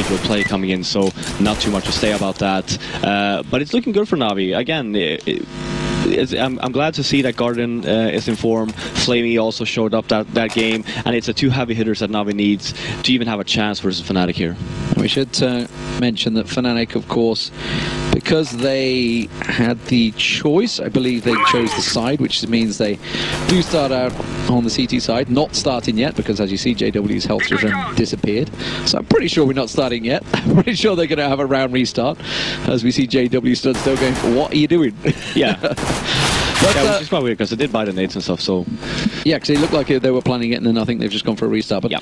individual play coming in, so not too much to say about that. But it's looking good for Navi. Again, I'm glad to see that Garden is in form. Flamey also showed up that game, and it's the two heavy hitters that Navi needs to even have a chance versus Fnatic here. We should mention that Fnatic, of course, because they had the choice, I believe they chose the side, which means they do start out on the CT side, not starting yet, because as you see, JW's health regen disappeared. So I'm pretty sure we're not starting yet. I'm pretty sure they're going to have a round restart, as we see JW stood still going, what are you doing? Yeah. But, yeah, which is quite weird, because they did buy the nades and stuff, so... Yeah, because it looked like they were planning it, and then I think they've just gone for a restart. But, yeah.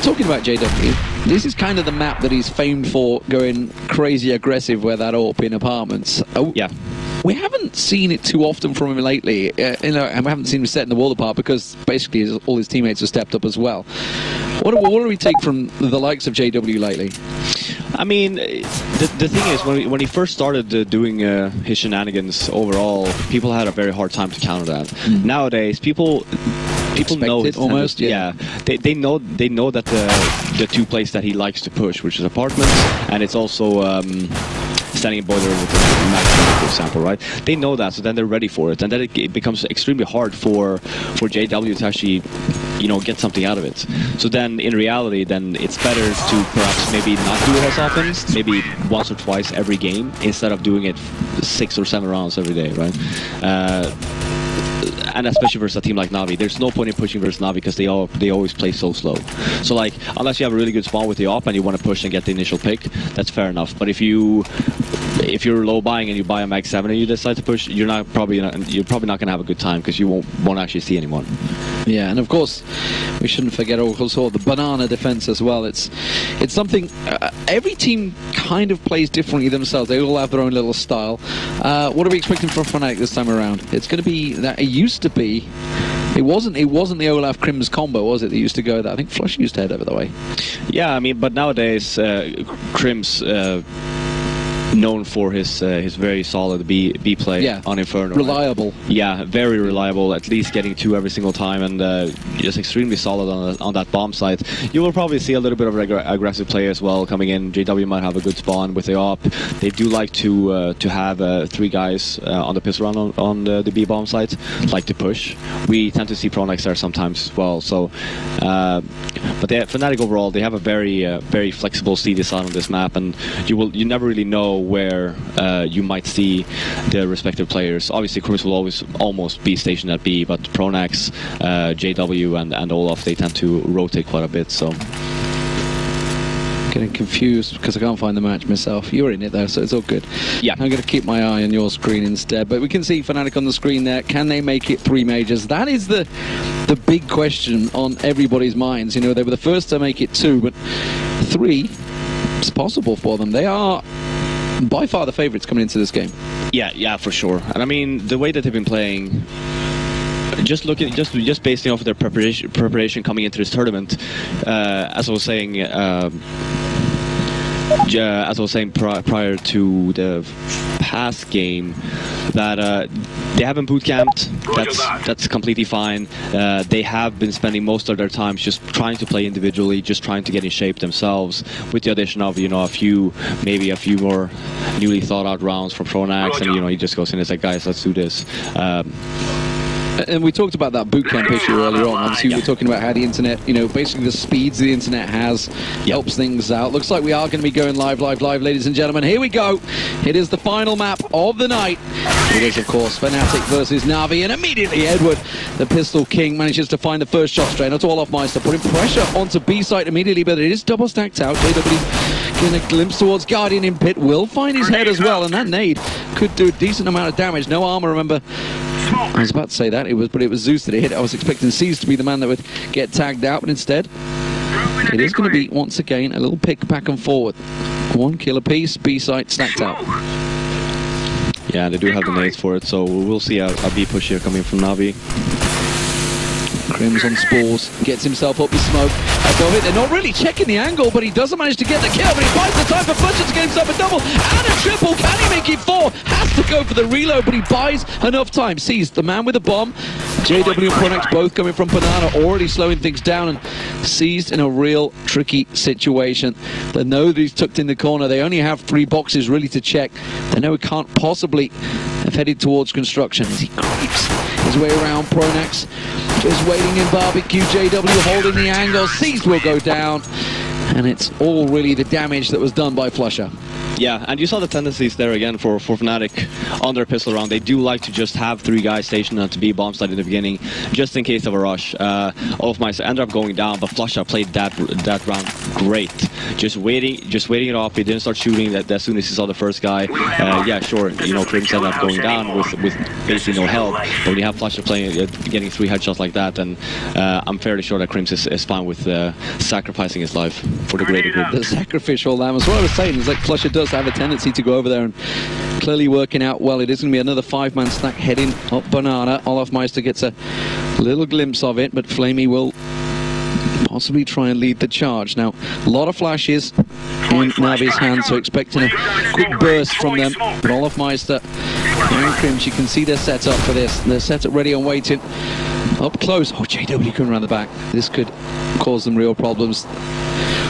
Talking about JW, this is kind of the map that he's famed for, going crazy aggressive where that AWP in apartments. Yeah. We haven't seen it too often from him lately, and we haven't seen him setting the wall apart because basically all his teammates have stepped up as well. What do we take from the likes of JW lately? I mean, the thing is, when he first started doing his shenanigans overall, people had a very hard time to counter that. Nowadays, people know it almost. Yeah, they know that the two places that he likes to push, which is apartments, and it's also standing in boiler with the max, for example, right? They know that, so then they're ready for it, and then it becomes extremely hard for JW to actually, you know, get something out of it. So then, in reality, then it's better to perhaps maybe not do it as often, maybe once or twice every game, instead of doing it 6 or 7 rounds every day, right? And especially versus a team like Navi, there's no point in pushing versus Navi because they always play so slow. So like, unless you have a really good spawn with the op and you want to push and get the initial pick, that's fair enough. But if you're low buying and you buy a mag 7 and you decide to push, you're probably not going to have a good time because you won't actually see anyone. Yeah, and of course we shouldn't forget also the banana defense as well. It's something every team kind of plays differently themselves. They all have their own little style. What are we expecting from Fnatic this time around? It's going to be that it used to be. It wasn't the Olaf Krims combo, was it? That used to go that. I think Flush used to head over the way. Yeah, I mean, but nowadays Krims known for his very solid B play on Inferno. Reliable. Right? Yeah, very reliable, at least getting 2 every single time, and just extremely solid on that bomb site. You will probably see a little bit of aggressive play as well coming in. JW might have a good spawn with the op. They do like to have 3 guys on the pistol round on the B bomb site, like to push. We tend to see Pronex there sometimes as well. So, but Fnatic overall, they have a very flexible CD side on this map, and you never really know where you might see the respective players. Obviously, Krims will always almost be stationed at B, but Pronex, JW, and Olaf, they tend to rotate quite a bit. So. Getting confused because I can't find the match myself. You're in it though, so it's all good. Yeah. I'm going to keep my eye on your screen instead. But we can see Fnatic on the screen there. Can they make it 3 majors? That is the big question on everybody's minds. You know, they were the first to make it 2, but 3 is possible for them. They are by far the favorites coming into this game. Yeah, for sure. And I mean, the way that they've been playing, just basing off of their preparation coming into this tournament, as I was saying prior to the past game, that they haven't boot camped. That's completely fine. They have been spending most of their time just trying to play individually, just trying to get in shape themselves, with the addition of maybe a few more newly thought out rounds from Pronax, and he just goes in and says, guys, let's do this. And we talked about that bootcamp issue earlier on. Obviously, we were talking about how the internet, basically the speeds the internet has helps things out. Looks like we are going to be going live, ladies and gentlemen. Here we go. It is the final map of the night. It is, of course, Fnatic versus Navi, and immediately Edward, the Pistol King, manages to find the first shot straight. Not Olaf Meister putting pressure onto B site immediately, but it is double stacked out. JW getting a glimpse towards Guardian in pit, will find his head as well, and that nade could do a decent amount of damage. No armor, remember. I was about to say that, but it was Zeus that it hit. I was expecting C's to be the man that would get tagged out, but instead, it is going to be, once again, a little pick back and forward. 1 kill apiece, B site stacked out. Yeah, they do have the nades for it, so we'll see a B push here coming from Navi. Krims on spores, gets himself up with smoke. Above it, they're not really checking the angle, but he doesn't manage to get the kill, but he buys the time for Fletcher to get himself a double and a triple. Can he make it 4? Has to go for the reload, but he buys enough time. Sees the man with the bomb, JW and Pronax both coming from Banana, already slowing things down and seized in a real tricky situation. They know that he's tucked in the corner. They only have 3 boxes really to check. They know he can't possibly have headed towards construction as he creeps his way around. Pronax just waiting in barbecue. JW holding the angle. Seized will go down. And it's all really the damage that was done by flusha. Yeah, and you saw the tendencies there again for Fnatic on their pistol round. They do like to just have 3 guys stationed at the B bomb site in the beginning, just in case of a rush. Olofmeister ended up going down, but flusha played that round great. Just waiting it off. He didn't start shooting that as soon as he saw the first guy. Yeah, sure, you know, Crims ended up going down with basically no help. But when you have flusha playing, getting 3 headshots like that, then I'm fairly sure that Crims is fine with sacrificing his life for the greater good. The sacrificial lamb. That's what I was saying. Is like flusha does have a tendency to go over there and clearly working out well. It is going to be another 5-man stack heading up Banana. Olofmeister gets a little glimpse of it, but Flamey will possibly try and lead the charge. Now, a lot of flashes in Navi's hands, so expecting a quick burst from them. But Olofmeister and Crims, you can see they're set up for this. They're set up ready and waiting. Up close. Oh, JW coming around the back. This could cause them real problems.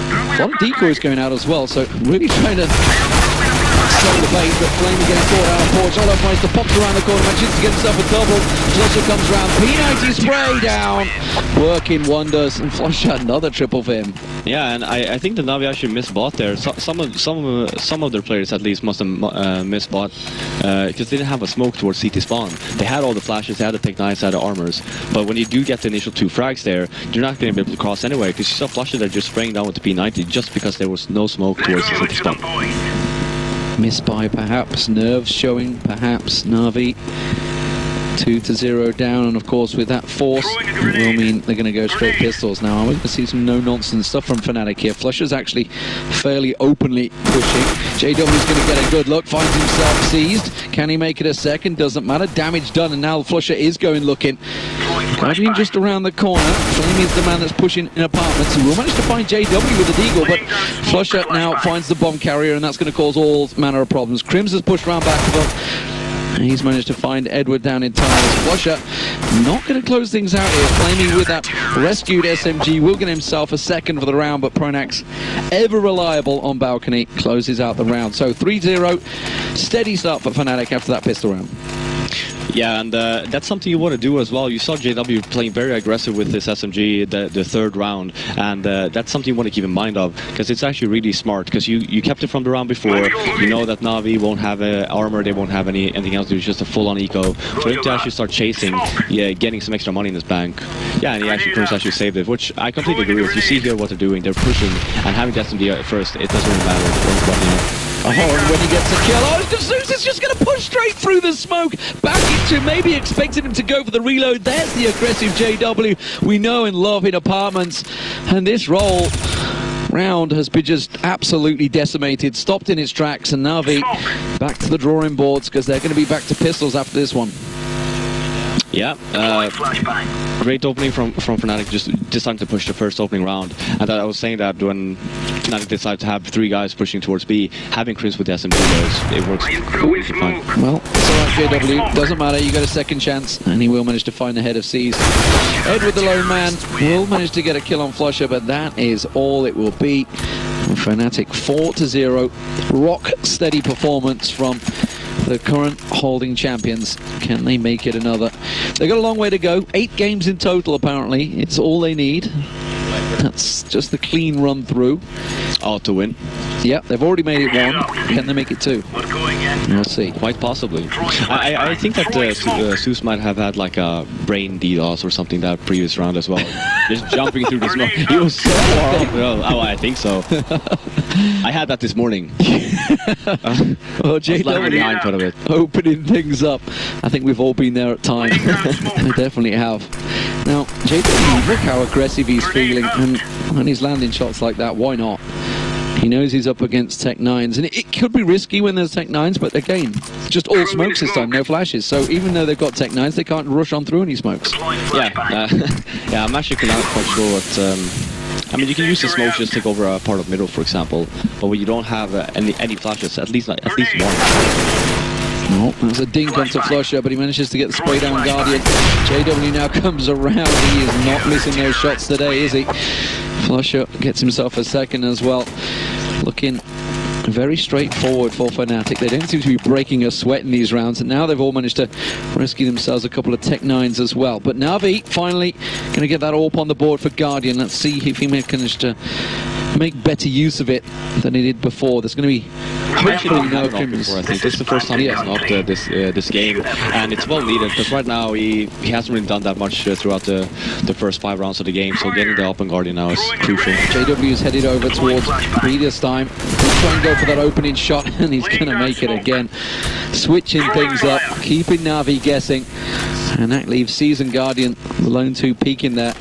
A lot of decoys going out as well, so really trying to sell the bait, but Flamey getting caught out of porch. Olofmeister pops around the corner, manages to get himself a double. flusha comes round, P90 spray down, working wonders, and flusha another triple for him. Yeah, and I think the Navi actually missed bot there. Some of their players at least must have missed bot because they didn't have a smoke towards CT spawn. They had all the flashes, they had the Tech-9s, they had the armors, but when you do get the initial 2 frags there, you're not going to be able to cross anyway because you saw flusha there just spraying down with the P90 just because there was no smoke towards the CT spawn. Misbuy perhaps, nerves showing perhaps. Navi 2-0 down, and of course with that force it will mean they're going to go straight pistols. Now we're going to see some no-nonsense stuff from Fnatic here. flusha's actually fairly openly pushing. JW's going to get a good look, finds himself seized. Can he make it a second? Doesn't matter. Damage done, and now flusha is going looking. Guardian just around the corner. Flamey is the man that's pushing in apartments. He will manage to find JW with a deagle, but flusha now finds the bomb carrier, and that's going to cause all manner of problems. Crims has pushed round back above. He's managed to find Edward down in time. flusha not going to close things out here. Flamey with that rescued SMG will get himself a second for the round, but Pronax, ever reliable on balcony, closes out the round. So 3-0, steady start for Fnatic after that pistol round. Yeah, and that's something you want to do as well. You saw JW playing very aggressive with this SMG the third round, and that's something you want to keep in mind of, because it's actually really smart, because you kept it from the round before. You know that Navi won't have armor, they won't have anything else, it's just a full-on eco. For him to actually start chasing, yeah, getting some extra money in his bank, yeah, and he actually saved it, which I completely agree with. You see here what they're doing, they're pushing, and having that SMG at first, it doesn't really matter. Oh, and when he gets a kill, Zeus is just going to push straight through the smoke, back into maybe expecting him to go for the reload. There's the aggressive JW we know and love in apartments, and this round has been just absolutely decimated, stopped in its tracks, and Navi back to the drawing boards because they're going to be back to pistols after this one. Yeah, great opening from Fnatic, just deciding to push the first opening round. And I was saying that when Fnatic decided to have 3 guys pushing towards B, having Crims with the SMG goes, it works completely fine. Well, it's alright, JW, doesn't matter, you got a second chance, and he will manage to find the head of C's. Edward, the lone man, will manage to get a kill on flusha, but that is all it will be. Fnatic 4-0, rock steady performance from the current holding champions. Can they make it another? They've got a long way to go. 8 games in total, apparently. It's all they need. That's just the clean run through. Oh, to win? Yeah, they've already made it 1. Can they make it 2? We'll see. Quite possibly. I think that Zeus might have had like a brain DDoS or something that previous round as well. Just jumping through the smoke. He was so far off. Oh, I think so. I had that this morning. Well, JW opening things up. I think we've all been there at times. I definitely have. Now, JW, look how aggressive he's feeling, and when he's landing shots like that, why not? He knows he's up against Tech-9s, and it could be risky when there's Tech-9s, but again, just all smokes this time, no flashes. So even though they've got Tech-9s, they can't rush on through any smokes. Yeah, yeah, I'm actually not quite sure what... I mean, you can use the smokes just take over a part of middle, for example, but when you don't have any flashes, at least one. Oh, that's a dink onto Flusher, but he manages to get the spray down Guardian. JW now comes around. He is not missing those shots today, is he? Flusher gets himself a second as well. Looking very straightforward for Fnatic. They don't seem to be breaking a sweat in these rounds, and now they've all managed to rescue themselves a couple of Tech 9s as well. But Na'Vi finally going to get that AWP on the board for Guardian. Let's see if he manages to make better use of it than he did before. There's going to be hopefully no crims. I think this is the first time he has knocked this game, and it's well needed because right now he hasn't really done that much throughout the first 5 rounds of the game. So getting the AWP on Guardian now is crucial. JW is headed over towards B this time. He'll try and go for that opening shot, and he's going to make it again. Switching things up, keeping Na'Vi guessing, and that leaves Season Guardian, the lone 2 peeking there.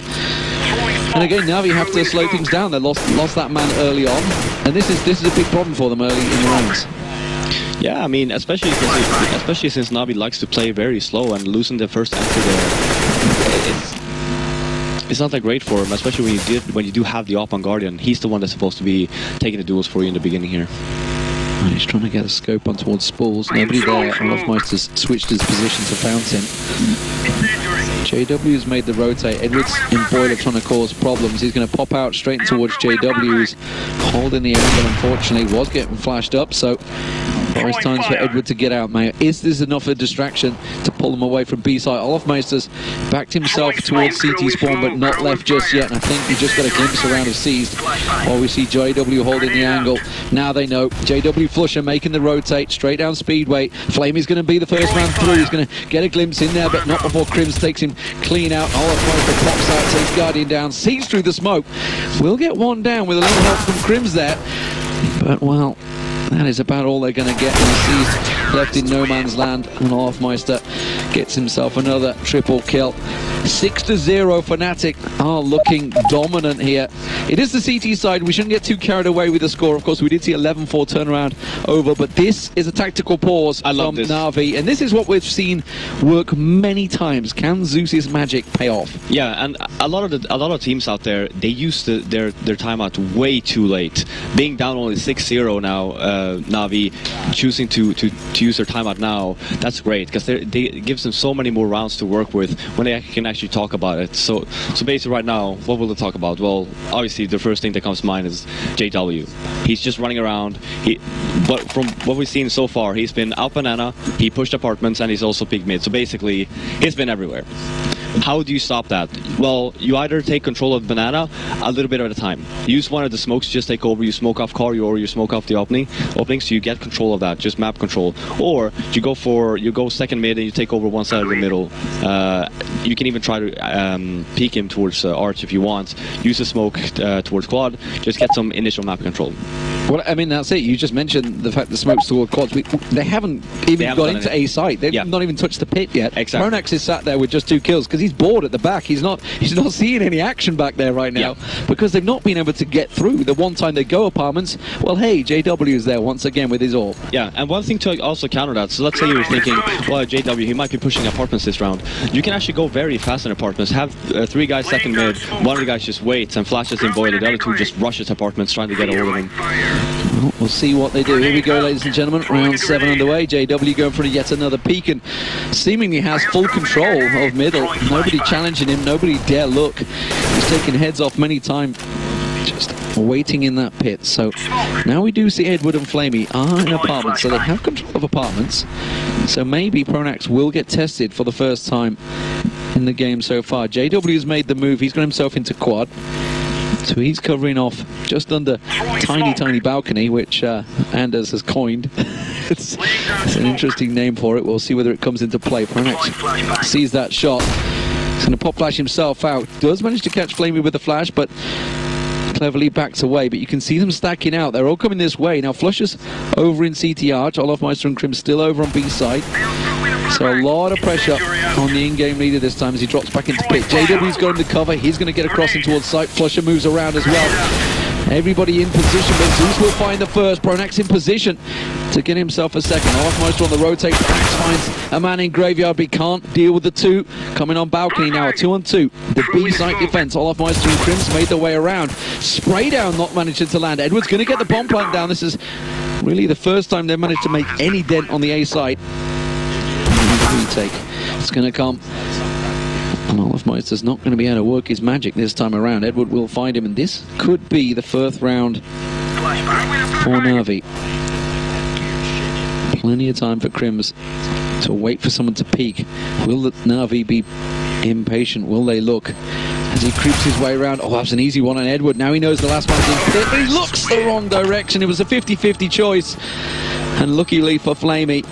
And again, Na'Vi have to slow things down. They lost that man early on, and this is a big problem for them early in the rounds. Yeah, I mean, especially since Na'Vi likes to play very slow, and losing the first entry there, it's not that great for him, especially when you do have the AWP on Guardian. He's the one that's supposed to be taking the duels for you in the beginning here. And he's trying to get a scope on towards Spools. Nobody there. Olofmeister's switched his position to Fountain. JW's made the rotate. Edwards in Boiler trying to cause problems. He's going to pop out straight towards JW, who's holding the angle. Unfortunately, was getting flashed up. So, it's time for Edward to get out, mate. Is this enough of a distraction to pull him away from B side? Olofmeister's backed himself towards CT spawn, but not left just yet. And I think we just got a glimpse around of Seized, while we see JW holding the angle. Now they know. JW Flusher making the rotate straight down Speedway. Flamey's going to be the first man through. He's going to get a glimpse in there, but not before Crims takes him clean out. Olofmeister pops out, takes Guardian down, sees through the smoke. We'll get one down with a little help from Crims there. But, well, that is about all they're going to get. And Seized left in no man's land, and Olofmeister gets himself another triple kill. 6-0 Fnatic are looking dominant here. It is the CT side. We shouldn't get too carried away with the score. Of course, we did see 11-4 turnaround over, but this is a tactical pause from Na'Vi, and this is what we've seen work many times. Can Zeus's magic pay off? Yeah, and a lot of teams out there, they use their timeout way too late. Being down only 6-0 now, Na'Vi choosing to use their timeout now, that's great, because it gives them so many more rounds to work with when they can actually talk about it. So basically right now, what will they talk about? Well, obviously the first thing that comes to mind is JW. He's just running around. But from what we've seen so far, he's been out banana, he pushed apartments, and he's also peak mid. So basically, he's been everywhere. How do you stop that? Well, you either take control of the banana a little bit at a time. Use one of the smokes to just take over. You smoke off car, or you smoke off the opening, so you get control of that, just map control. Or you go second mid and you take over one side of the middle. You can even try to peek him towards Arch if you want. Use the smoke towards quad. Just get some initial map control. Well, I mean, that's it. You just mentioned the fact the smokes toward quads. They haven't even got into A site. They've not even touched the pit yet. Exactly. Pronax is sat there with just 2 kills because he's bored at the back. He's not seeing any action back there right now because they've not been able to get through. The one time they go apartments, well, hey, JW is there once again with his AWP. Yeah, and one thing to also counter that. So let's say you're thinking, well, JW, he might be pushing apartments this round. You can actually go very fast in apartments. Have 3 guys second mid. One of the guys just waits and flashes in Boiler. The other 2 just rushes apartments trying to get a hold of him. Well, we'll see what they do. Here we go, ladies and gentlemen. Round 7 underway. JW going for yet another peek and seemingly has full control of middle. Nobody challenging him. Nobody dare look. He's taken heads off many times. Just waiting in that pit. So now we do see Edward and Flamey are in apartments. So they have control of apartments. So maybe Pronax will get tested for the first time in the game so far. JW's made the move. He's got himself into quad. So he's covering off just under tiny balcony, which Anders has coined. it's an interesting name for it. We'll see whether it comes into play. Pronax sees that shot. He's going to pop flash himself out. Does manage to catch Flamey with the flash, but cleverly backs away. But you can see them stacking out. They're all coming this way. Now Flusher's over in CT Arch. Olofmeister and Krim still over on B side. So a lot of pressure on the in-game leader this time as he drops back into pit. JW's got him to cover. He's going to get across in towards site. Flusher moves around as well. Everybody in position, but Zeus will find the first. Pronax in position to get himself a second. Olofmeister on the rotate. Pronax finds a man in graveyard, but he can't deal with the 2. Coming on balcony now, a 2-on-2. The B site defense. Olofmeister and Crims made their way around. Spray down not managing to land. Edward's going to get the bomb plant down. This is really the first time they've managed to make any dent on the A site. retake. It's going to come. And Olafmeister's not going to be able to work his magic this time around. Edward will find him, and this could be the first round for Na'Vi. Plenty of time for Crims to wait for someone to peek. Will the Na'Vi be impatient? Will they look as he creeps his way around? Oh, that's an easy one on Edward. Now he knows the last one's in pit, but he looks the wrong direction. It was a 50-50 choice. And luckily for Flamey,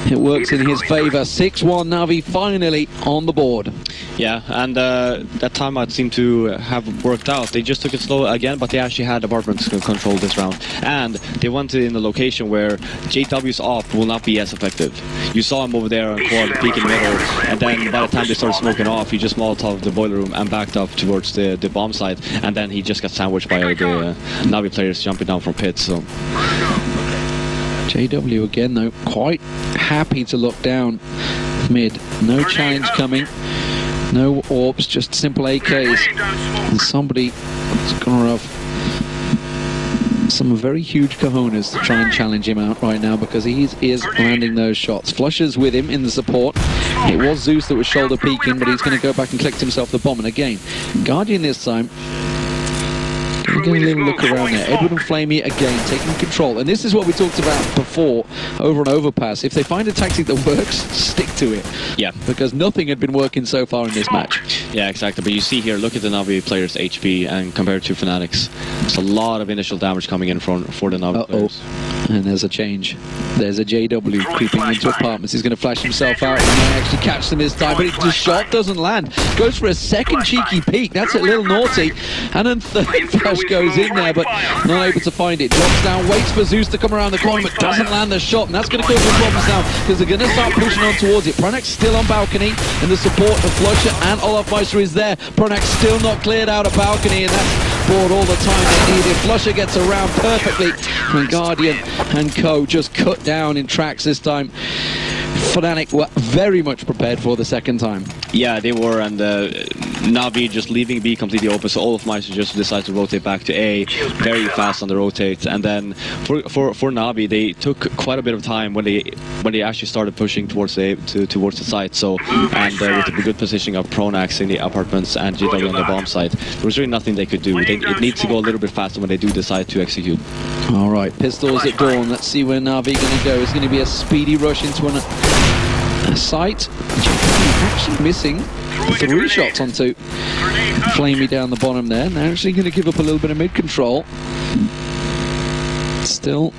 it works in his favour. 6-1 Na'Vi finally on the board. Yeah, and that timeout seemed to have worked out. They just took it slow again, but they actually had apartments control this round. And they went in the location where JW's op will not be as effective. You saw him over there on quad, peeking middle, and then by the time they started smoking off, he just Molotov the boiler room and backed up towards the bomb site, and then he just got sandwiched by the Na'Vi players jumping down from pit. So JW again, though, quite happy to look down mid. No challenge coming. No orbs, just simple AKs. And somebody is going to have some very huge cojones to try and challenge him out right now, because he is landing those shots. Flusher's with him in the support. It was Zeus that was shoulder peeking, but he's going to go back and collect himself the bomb. And again, Guardian this time. We're getting a little look around there. Edward and Flamey again taking control. And this is what we talked about before, over and overpass. If they find a tactic that works, stick to it. Yeah. Because nothing had been working so far in this match. Yeah, exactly. But you see here, look at the Na'Vi players' HP and compared to Fnatic's. There's a lot of initial damage coming in for the Na'Vi players. And there's a change. There's a JW creeping into apartments. He's going to flash himself out and then actually catch them this time, but the shot doesn't land. Goes for a second cheeky peek. That's a little naughty. And then third flash goes in there, but not able to find it. Drops down, waits for Zeus to come around the corner, but doesn't land the shot. And that's going to cause some problems now, because they're going to start pushing on towards it. Pronak's still on balcony, and the support of Flusher and Olafmeister is there. Pronak's still not cleared out of balcony, and that's brought all the time they needed. Flusher gets around perfectly, and Guardian and co just cut down in tracks this time. Fnatic were very much prepared for the second time. Yeah, they were, and Na'Vi just leaving B completely open, so Olafmeister just decided to rotate back to A very fast on the rotate. And then for Na'Vi, they took quite a bit of time when they actually started pushing towards towards the site. So and with the good positioning of Pronax in the apartments and JW on the bomb site, there was really nothing they could do. It needs to go a little bit faster when they do decide to execute. All right, pistols at dawn. Let's see where Na'Vi going to go. It's going to be a speedy rush into a site. Actually missing 3 shots onto Flamey down the bottom there. They're actually going to give up a little bit of mid control. Still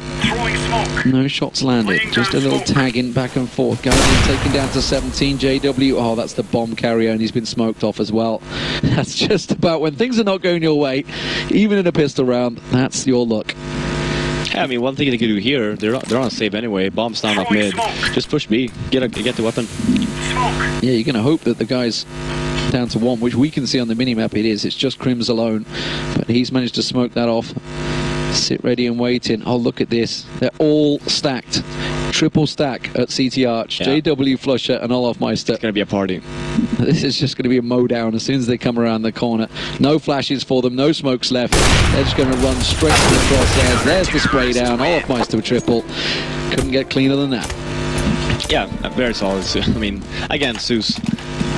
no shots landed. Just a little tagging back and forth. Guardian taken down to 17. JW, oh, that's the bomb carrier, and he's been smoked off as well. That's just about when things are not going your way, even in a pistol round, that's your luck. Yeah, I mean, one thing they could do here, they're on a save anyway. Bombs down up mid. Just push B. Get the weapon. Yeah, you're going to hope that the guy's down to 1, which we can see on the minimap it is. It's just Crims alone. But he's managed to smoke that off. Sit ready and waiting. Oh, look at this. They're all stacked. Triple stack at CT Arch. Yeah. JW, Flusher, and Olafmeister. It's going to be a party. This is just going to be a mow down as soon as they come around the corner. No flashes for them, no smokes left. They're just going to run straight to the crosshairs. There's the spray down. Olafmeister with triple. Couldn't get cleaner than that. Yeah, very solid. I mean, again, Zeus,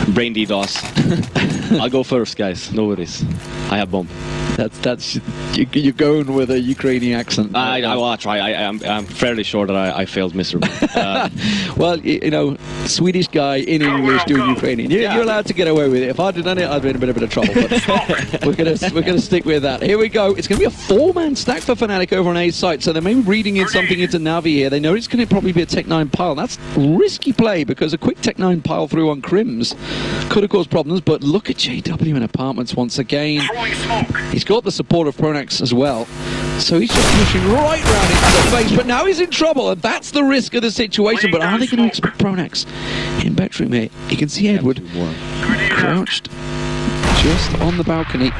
brain DDoS. I'll go first, guys. No worries. I have bomb. That's you're going with a Ukrainian accent. I'll try. I'm fairly sure that I failed miserably. Well, you know, Swedish guy in English doing Ukrainian. You're allowed to get away with it. If I'd have done it, I'd be in a bit of trouble. But we're gonna stick with that. Here we go. It's gonna be a 4-man stack for Fnatic over on A's site. So they may be reading in something into Na'Vi here. They know it's gonna probably be a Tech 9 pile. That's risky play, because a quick Tech 9 pile through on Crims could have caused problems. But look at JW in apartments once again. He's got the support of Pronax as well, so he's just pushing right round into the face, but now he's in trouble, and that's the risk of the situation. But are they going to expect Pronax in bedroom here? You can see Edward crouched just on the balcony,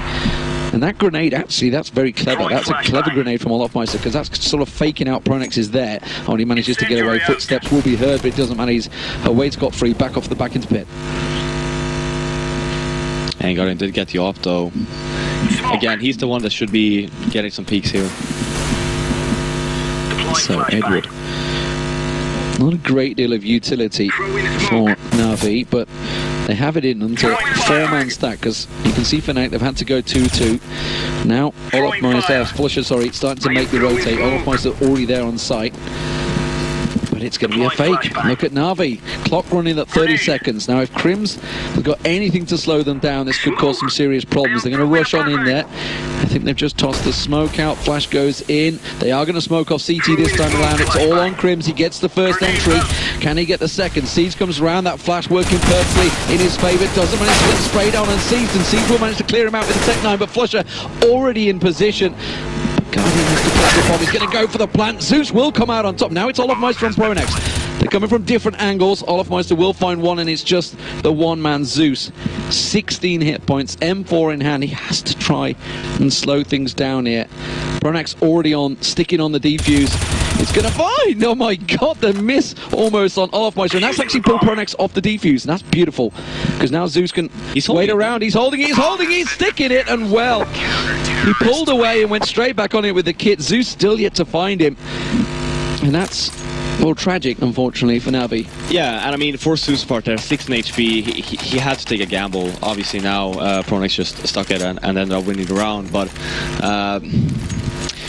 and that grenade, actually, that's very clever. That's a clever grenade from Olafmeister, because that's sort of faking out Pronax is there. Oh, and he manages to get away. Footsteps will be heard, but it doesn't matter. He's away scot-free, back off the back into pit. And Guardian did get the op, though. Again, he's the one that should be getting some peaks here. So, Edward Not a great deal of utility for Na'Vi, but they have it in until 4-man stack, because you can see Fnatic, they've had to go 2-2. Now, Flusher, starting to make the rotate. Olofmeister already there on site. But it's going to be a fake. Look at Na'Vi. Clock running at 30 seconds. Now, if Crims have got anything to slow them down, this could cause some serious problems. They're going to rush on in there. I think they've just tossed the smoke out. Flash goes in. They are going to smoke off CT this time around. It's all on Crims. He gets the first entry. Can he get the second? Siege comes around. That flash working perfectly in his favour. Doesn't manage to get the spray down on Siege, and Siege will manage to clear him out with the Tech 9, but Flusher already in position. Guardian has to catch the bomb. He's going to go for the plant. Zeus will come out on top. Now it's Olofmeister and Pronex. They're coming from different angles. Olofmeister will find one, and it's just the one-man Zeus. 16 hit points, M4 in hand. He has to try and slow things down here. Pronex already on, sticking on the defuse. It's going to find! Oh my god, the miss almost on Olofmeister. And that's actually pulled Pronex off the defuse. And that's beautiful, because now Zeus can wait around. He's holding it, he's sticking it, and well, he pulled away and went straight back on it with the kit. Zeus still yet to find him. And that's, well, tragic, unfortunately, for Na'Vi. Yeah, and I mean, for Zeus' part there, 16 HP, he had to take a gamble. Obviously now, Pronex just stuck it and ended up winning the round, but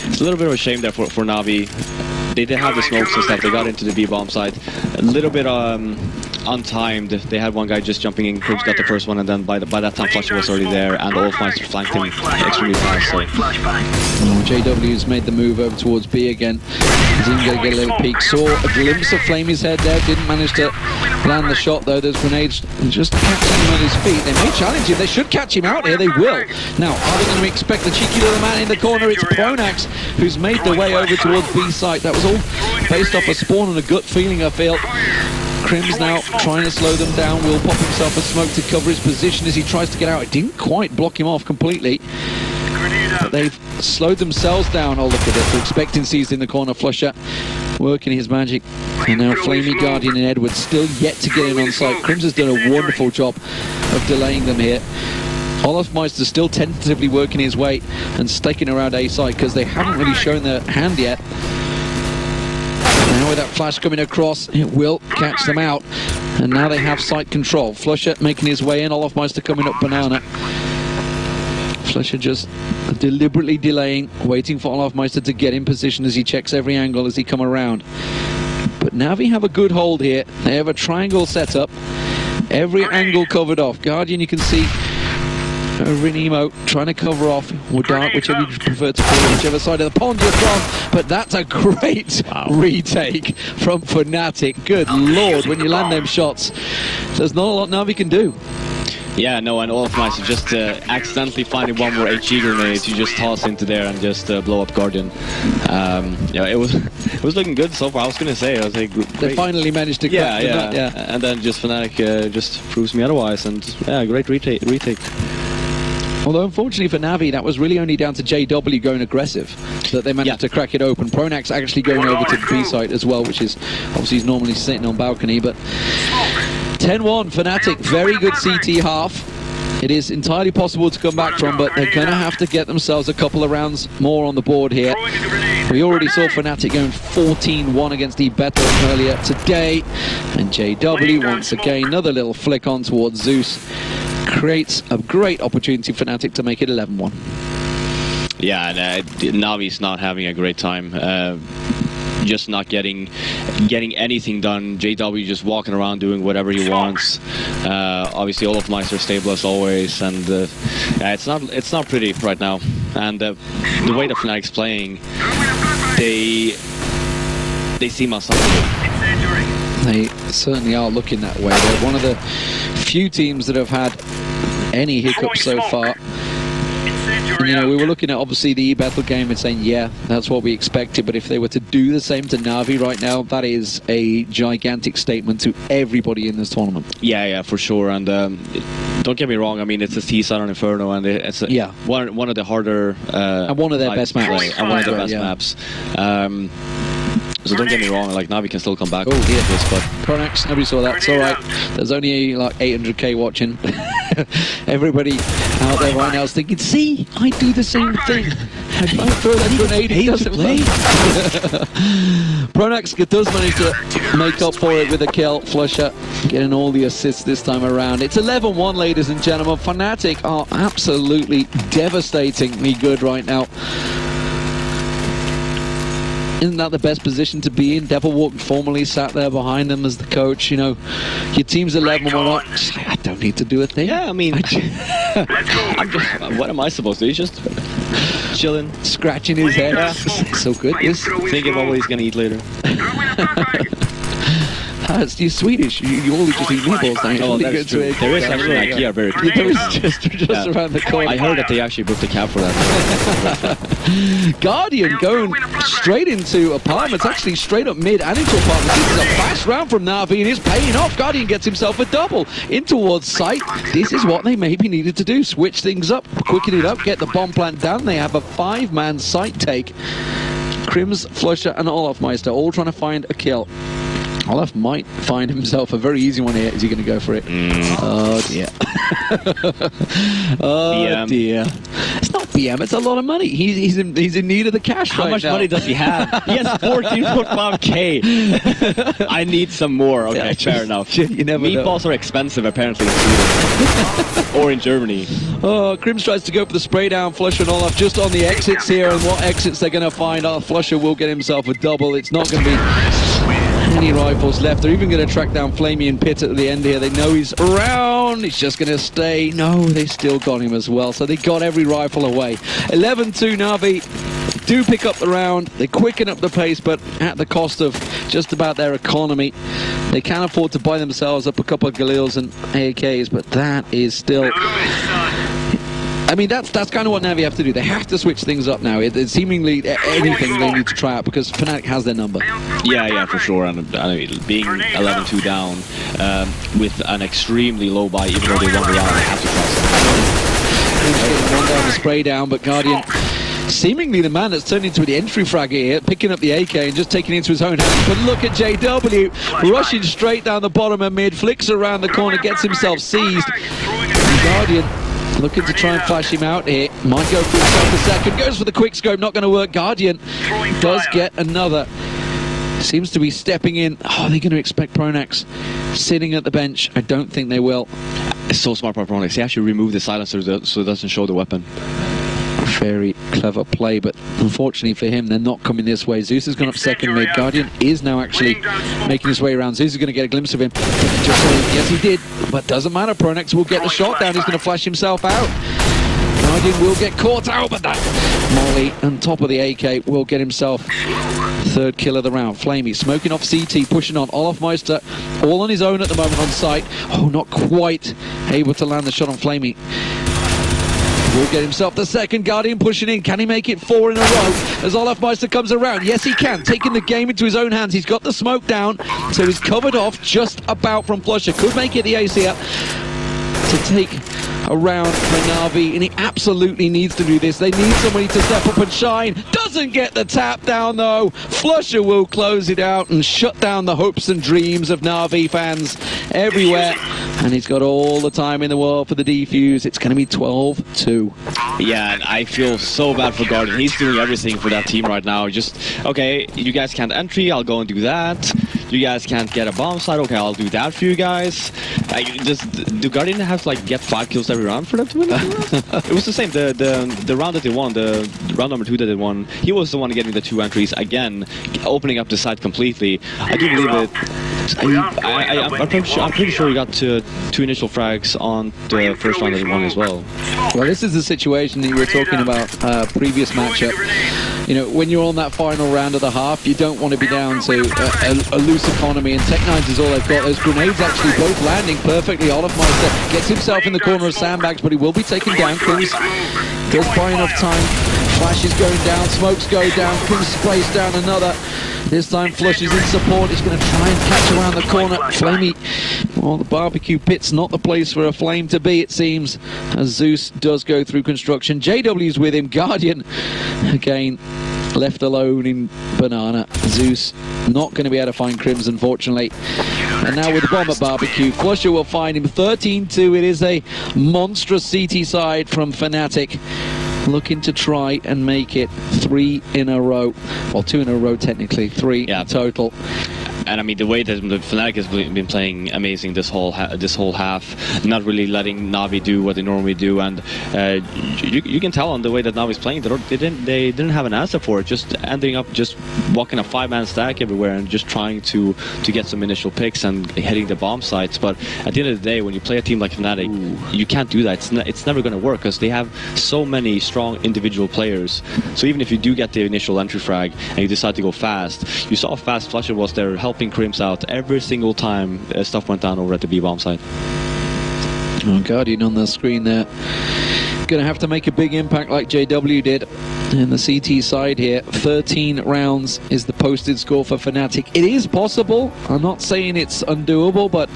it's a little bit of a shame there for Na'Vi. They did have the smokes and stuff. They got into the B-bomb side. A little bit untimed. They had one guy just jumping in. Crims got the first one, and then by that time Flusher was already there, and Olofmeister flanked him extremely fast. So. JW's made the move over towards B again. He's even going to get a little peek. Saw a glimpse of Flamey's head there. Didn't manage to land the shot though. There's grenades just catching him on his feet. They may challenge him. They should catch him out here. They will. Now, are they going to expect the cheeky little man in the corner? It's Pronax who's made the way over towards B site. That was all based off a spawn and a gut feeling, I feel. Crims now trying to slow them down. Will pop himself a smoke to cover his position as he tries to get out. It didn't quite block him off completely, but they've slowed themselves down. Oh, look at it. They're expecting Seized in the corner. Flusher working his magic. And now Flamey, Guardian and Edward still yet to get in on site. Crims has done a wonderful job of delaying them here. Olofmeister still tentatively working his way and staking around A side, because they haven't really shown their hand yet. Now with that flash coming across, it will catch them out. And now they have site control. Flusher making his way in. Olofmeister coming up banana. Flusher just deliberately delaying, waiting for Olofmeister to get in position as he checks every angle as he come around. But Na'Vi have a good hold here. They have a triangle set up. Every angle covered off. Guardian, you can see over in Emo, trying to cover off, or Dark, whichever you prefer to call it, whichever side of the pond you're from. But that's a great retake from Fnatic. Good lord, when you land them shots, there's not a lot Na'Vi can do. Yeah, no, and Olofmeister just accidentally finding one more HE grenade to just toss into there and just blow up Guardian. Yeah, it was looking good so far. I was gonna say, I was like, great. They finally managed to yeah, and then just Fnatic just proves me otherwise, and yeah, great retake. Although, unfortunately for Na'Vi, that was really only down to JW going aggressive that they managed to crack it open. Pronax actually going over to the B site as well, which is obviously he's normally sitting on balcony. But 10-1 Fnatic, very good CT half. It is entirely possible to come back from, but they're going to have to get themselves a couple of rounds more on the board here. We already saw Fnatic going 14-1 against eBether earlier today. And JW, once again, another little flick on towards Zeus. Creates a great opportunity for Fnatic to make it 11-1. Yeah, and Navi's not having a great time. Just not getting anything done. JW just walking around doing whatever he wants. Obviously, Olofmeister stable as always, and yeah, it's not pretty right now. And the way the Fnatic's playing, they seem unstoppable. They certainly are looking that way. They're one of the few teams that have had any hiccups so far. And, you know, we were looking at obviously the E-Battle game and saying, yeah, that's what we expected, but if they were to do the same to Na'Vi right now, that is a gigantic statement to everybody in this tournament. Yeah, for sure. And don't get me wrong, I mean, it's a T-side on Inferno, and it's one of the harder and one of their best maps. And one of the best maps. So don't get me wrong, like Na'Vi can still come back. Oh, yeah. This, but Pronax, nobody saw that. It's all right. There's only like 800k watching. Everybody out there right now is thinking, see, I do the same thing. I throw that grenade, he doesn't play. Pronax does manage to make up for it with a kill. Flusher getting all the assists this time around. It's 11-1, ladies and gentlemen. Fnatic are absolutely devastatingly good right now. Isn't that the best position to be in? Devilwalk formerly sat there behind them as the coach. You know, your team's 11-1. I don't need to do a thing. Yeah, I mean, I'm just, what am I supposed to do? He's just chilling, scratching his head. Yeah. So good. Thinking about what he's gonna eat later. You're Swedish. You all just eat meatballs. Oh, that's true. There is actually an IKEA very close. There is just around the corner. I heard that they actually booked a cab for that. Guardian going straight into apartments, actually straight up mid and into apartments. This is a fast round from Na'Vi and it's paying off. Guardian gets himself a double in towards site. This is what they maybe needed to do. Switch things up, quicken it up, get the bomb plant down. They have a 5-man site take. Krims, Flusher and Olafmeister all trying to find a kill. Olaf might find himself a very easy one here. Is he going to go for it? Oh dear. Oh BM. dear. It's not BM, it's a lot of money. He's in need of the cash. How right much now. money does he have? He has 14.5k. I need some more. Okay, Yeah, fair enough. You never Meatballs know. are expensive apparently in Sweden. Or in Germany. Oh, Krims tries to go for the spray down. Flusher and Olaf just on the exits here, and what exits they're going to find. Flusher will get himself a double. It's not going to be any rifles left. They're even going to track down Flamey and Pitt at the end here. They know he's around. He's just going to stay. No, they still got him as well. So they got every rifle away. 11-2 Na'Vi do pick up the round. They quicken up the pace, but at the cost of just about their economy. They can afford to buy themselves up a couple of Galils and AAKs, but that is still... I mean, that's kind of what Na'Vi have to do. They have to switch things up now. It's seemingly anything they need to try out because Fnatic has their number. Yeah, for sure. And being 11-2 down with an extremely low buy, even though they won the round, they have to try something. One down the spray down, but Guardian, seemingly the man that's turned into the entry fragger here, picking up the AK and just taking it into his own hands. But look at JW, rushing straight down the bottom of mid, flicks around the corner, gets himself seized. And Guardian looking to try and flash him out here. Might go for himself a second. Goes for the quick scope. Not going to work. Guardian does get another. Seems to be stepping in. Oh, are they going to expect Pronax sitting at the bench? I don't think they will. It's so smart by Pronax. He actually removed the silencer so it doesn't show the weapon. Very clever play, but unfortunately for him, they're not coming this way. Zeus has gone up second mid. Guardian is now actually making his way around. Zeus is going to get a glimpse of him. Just saying, yes, he did, but doesn't matter. Pronax will get the shot down. He's going to flash himself out. Guardian will get caught out, but that Molly on top of the AK will get himself third kill of the round. Flamey smoking off CT, pushing on. Olafmeister all on his own at the moment on site. Oh, not quite able to land the shot on Flamey. Will get himself the second. Guardian pushing in. Can he make it 4 in a row as Olafmeister comes around? Yes, he can. Taking the game into his own hands. He's got the smoke down, so he's covered off just about from Flusher. Could make it the ace here to take a round for Na'Vi, and he absolutely needs to do this. They need somebody to step up and shine. Doesn't get the tap down, though. Flusher will close it out and shut down the hopes and dreams of Na'Vi fans everywhere. And he's got all the time in the world for the defuse. It's going to be 12-2. Yeah, and I feel so bad for Guardian. He's doing everything for that team right now. Just, okay, you guys can't entry, I'll go and do that. You guys can't get a bomb site, okay, I'll do that for you guys. Do Guardian have to like get 5 kills every round for them to win? It was the same. The round that they won, the round number 2 that they won, he was the one getting the 2 entries again, opening up the site completely. I do believe that. I'm pretty sure he got 2 initial frags on the first round that he won as well. Well, this is the situation that you were talking about previous matchup. You know, when you're on that final round of the half, you don't want to be down to a loose economy, and Tech9s is all they've got. Those grenades actually both landing perfectly. Olafmeister gets himself in the corner of sandbags, but he will be taken down. Krims does buy enough time. Flash is going down, smokes go down, Krims sprays down another. This time Flush is in support. He's going to try and catch around the corner. Flamey, well, the barbecue pit's not the place for a flame to be, it seems, as Zeus does go through construction. JW's with him. Guardian, again, left alone in Banana. Zeus not going to be able to find Krims, unfortunately. And now with the bomb at barbecue, Flusher will find him 13-2. It is a monstrous CT side from Fnatic, looking to try and make it 3 in a row. Well, 2 in a row technically, 3 total. And I mean, the way that the Fnatic has been playing amazing this whole half, not really letting Na'Vi do what they normally do, and you can tell on the way that Na'Vi's playing, they didn't have an answer for it, just ending up just walking a 5-man stack everywhere and just trying to get some initial picks and hitting the bomb sites. But at the end of the day, when you play a team like Fnatic, you can't do that. It's never going to work because they have so many strong individual players. So even if you do get the initial entry frag and you decide to go fast, you saw how fast Flusher was there helping Crims out every single time stuff went down over at the B-bomb side. Oh, Guardian on the screen there. Going to have to make a big impact like JW did in the CT side here. 13 rounds is the posted score for Fnatic. It is possible. I'm not saying it's undoable, but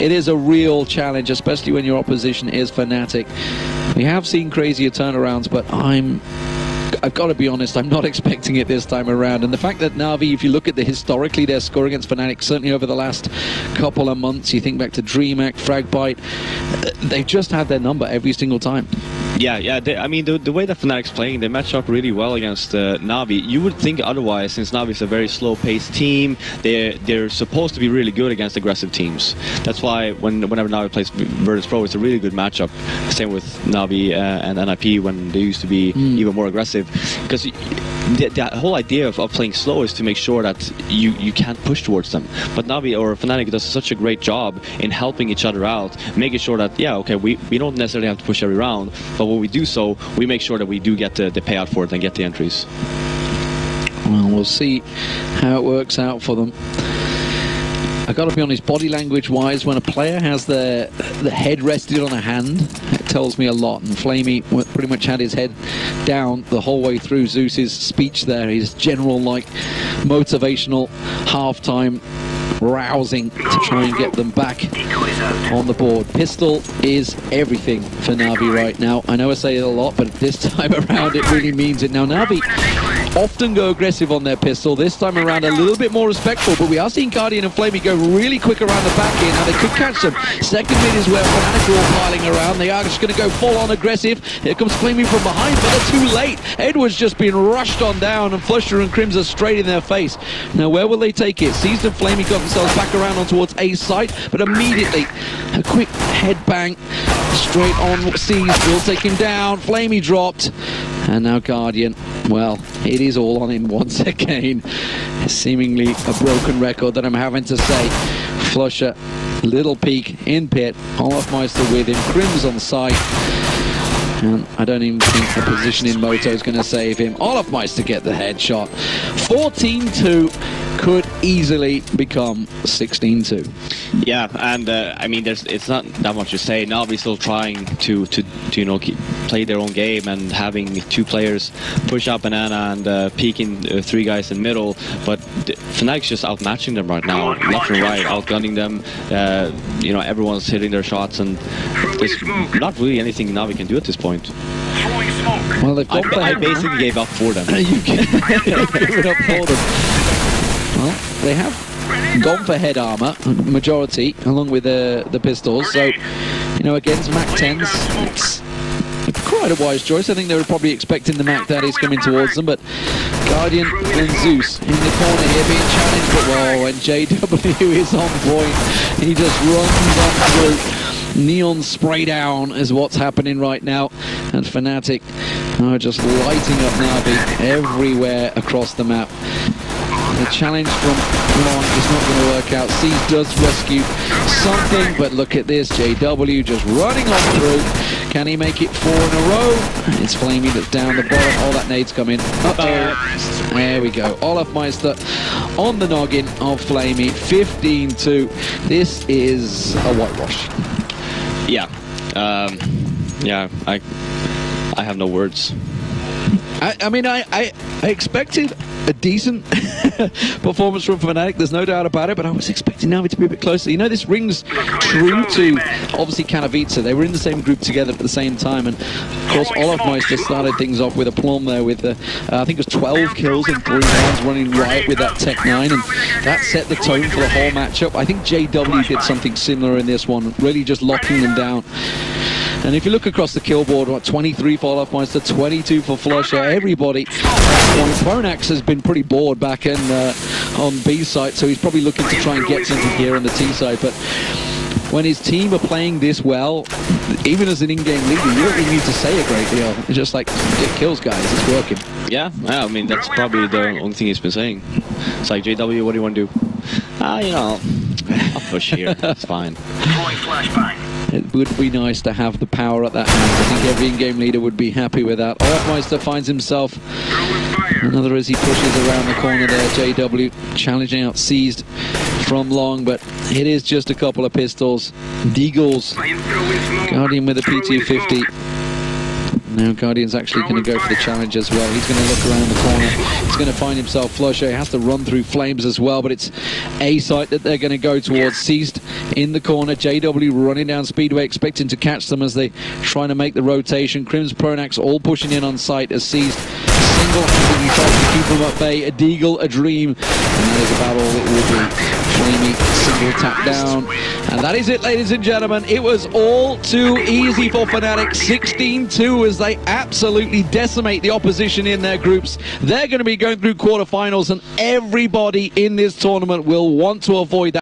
it is a real challenge, especially when your opposition is Fnatic. We have seen crazier turnarounds, but I've got to be honest, I'm not expecting it this time around. And the fact that Na'Vi, if you look at historically their score against Fnatic, certainly over the last couple of months, you think back to DreamHack, Fragbite, they've just had their number every single time. Yeah. I mean, the way that Fnatic's playing, they match up really well against Na'Vi. You would think otherwise, since Na'Vi's a very slow-paced team. They're supposed to be really good against aggressive teams. That's why whenever Na'Vi plays Virtus Pro, it's a really good matchup. Same with Na'Vi and NIP when they used to be even more aggressive. Because the whole idea of playing slow is to make sure that you can't push towards them. But Na'Vi or Fnatic does such a great job in helping each other out, making sure that, we don't necessarily have to push every round, but when we do so, we make sure that we do get the payout for it and get the entries. Well, we'll see how it works out for them. I got to be honest, body language wise, when a player has the head rested on a hand, it tells me a lot. And Flamey pretty much had his head down the whole way through Zeus's speech there. His general, motivational halftime rousing to try and get them back on the board. Pistol is everything for Na'Vi right now. I know I say it a lot, but this time around it really means it. Now Na'Vi often go aggressive on their pistol. This time around a little bit more respectful, but we are seeing Guardian and Flamey go really quick around the back here. Now they could catch them. Second mid is where Fnatic are all piling around. They are just going to go full on aggressive. Here comes Flamey from behind, but they're too late. Edward's just been rushed on down, and Flusher and Crims are straight in their face. Now where will they take it? Seized and Flamey got themselves back around on towards A's side, but immediately a quick head bang straight on Seized will take him down. Flamey dropped, and now Guardian, well, it is all on him once again. Seemingly a broken record that I'm having to say. Flusher, little peek in pit, Olafmeister with him, Crims on side, and I don't even think the position in Moto is going to save him. Olafmeister get the headshot. 14-2 could easily become 16-2. Yeah, and I mean, it's not that much to say. Na'Vi still trying to play their own game and having 2 players push out banana and peeking 3 guys in middle, but Fnatic's just outmatching them right now, left and right, outgunning them. Everyone's hitting their shots, and there's not really anything Na'Vi can do at this point. Well, they've got I basically gave up for them. You gave it up for them. Well, they have gone for head armor, majority, along with the pistols. So, against Mac 10s, it's quite a wise choice. I think they were probably expecting the Mac Daddies coming towards them, but Guardian and Zeus in the corner here being challenged. But whoa, and JW is on point. He just runs on through. Neon spray down is what's happening right now, and Fnatic are just lighting up Na'Vi everywhere across the map. The challenge from Ron is not going to work out. Seas does rescue something, but look at this. JW just running on through. Can he make it 4 in a row? It's Flamey that's down the bottom. Oh, that nade's coming. Uh-oh. There we go. Olafmeister on the noggin of Flamey. 15-2. This is a whitewash. Yeah. I have no words. I mean, I expected a decent performance from Fnatic, there's no doubt about it, but I was expecting Navi to be a bit closer. You know, this rings true to, obviously, Katowice. They were in the same group together at the same time, and of course, Olafmeister started things off with a plum there with, I think it was 12 kills in 3 rounds running riot with that Tech 9, and that set the tone for the whole matchup. I think JW did something similar in this one, really just locking them down. And if you look across the kill board, what, 23 for Olafmeister, 22 for Flusher, everybody. Pronax has been pretty bored back in on B side, so he's probably looking to try and get something here on the T side. But when his team are playing this well, even as an in-game leader, you don't really need to say a great deal. It's just like, get kills, guys, it's working. Yeah, I mean, that's probably the only thing he's been saying. It's like, JW, what do you want to do? You know, I'll push here, it's fine. It would be nice to have the power at that hand. I think every in-game leader would be happy with that. Olafmeister finds himself another as he pushes around the corner there. JW challenging out Seized from long, but it is just a couple of pistols. Deagles, Guardian with a P250. Now Guardian's actually going to go for the challenge as well. He's going to look around the corner. He's going to find himself Flusher. He has to run through flames as well, but it's A site that they're going to go towards. Seized in the corner. JW running down Speedway, expecting to catch them as they trying to make the rotation. Crims, Pronax all pushing in on site as Seized single-handedly tries to keep them at bay. A Deagle, a Dream, and that is about all it will be. Flamey single tap down. And that is it, ladies and gentlemen. It was all too easy for Fnatic. 16-2 as they absolutely decimate the opposition in their groups. They're going to be going through quarterfinals, and everybody in this tournament will want to avoid that.